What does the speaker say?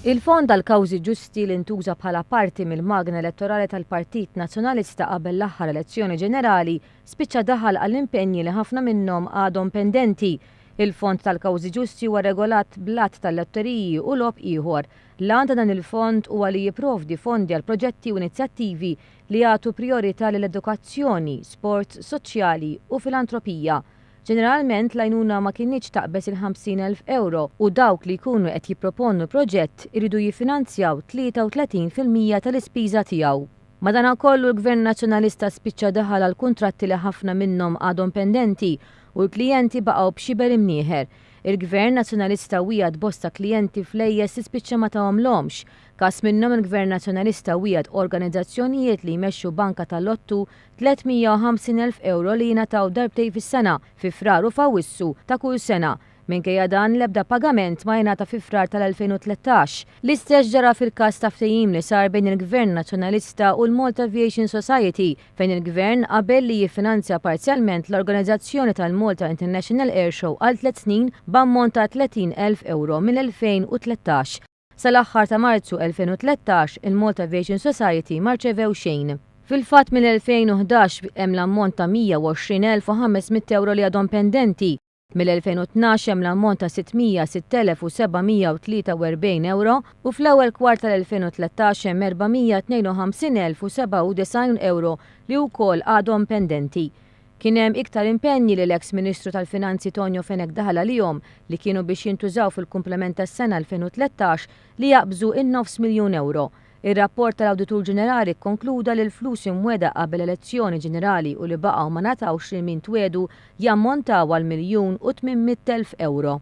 Il-Fond tal-Kawżi Ġusti li ntuża bħala parti mill-magna elettorali tal-Partit Nazzjonalista qabel l-aħħar elezzjoni ġenerali spiċċa daħal għall-impenji li ħafna minnhom għadhom pendenti. Il-Fond tal-Kawżi Ġusti huwa regolat blatt tal-lotteriji u lob ieħor. L-għan ta' dan il-fond huwa li jipprovdi fondi għal proġetti u inizjattivi li jagħtu priorità lill-edukazzjoni, sport, soċjali u filantropija. Ġeneralment l-għajnuna ma kienx taqbes il-50,000 euro u dawk li jkunu qed jipproponu proġett iridu jiffinanzjaw 33% tal-ispiża tiegħu. Madankollu l-Gvern Nazzjonalista spiċċa daħal għal kuntratti li ħafna minnhom għadhom pendenti u l-klijenti baqgħu b'xiber imnieħer. Il-Gvern Nazzjonalista wiegħed bosta klijenti flejjes spiċċa ma tagħhomlhomx. Każ minnhom il-Gvern Nazzjonalista wiegħed organizzazzjonijiet li jmexxu banka tal-lottu 350,000 euro li jingħataw darbtejn fis-sena fi frar u f'Awwissu ta' kull sena. Minkejja dan l-ebda pagament ma jingħata fi frar tal-2013. L-istess ġara fil-każ ta' ftehim li sar bejn il-Gvern Nazzjonalista u l-Malta Aviation Society fejn il-Gvern qabel li jiffinanzja parzjalment l-organizzazzjoni tal-Malta International Air Show għal 3 snin b'ammont ta' 30,000 euro mill-2013. Sal-aħħar ta' Marzu 2013 il-Malta Aviation Society ma rċevew xejn. Fil-fatt mill-2011 hemm l-ammont ta' 120,500 euro li għadhom pendenti. Mill-2012 hemm l-ammont ta' 606,743 euro u fl-ewwel kwart tal-2013 hemm 452,097 euro li wkoll għadhom pendenti. Kien hemm iktar impenji li l-eks Ministru tal-Finanzi Tonio Fenech daħal għalihom li kienu biex jintużaw fil-kumplament tas-sena 2013 li jaqbżu in-900,000 euro. Ir-rapport tal-Awditur Ġenerali konkluda li l-flus imweda qabel elezzjoni ġenerali u li baqgħu ma natawx lil min twedu jammontaw għal 1,800,000 euro.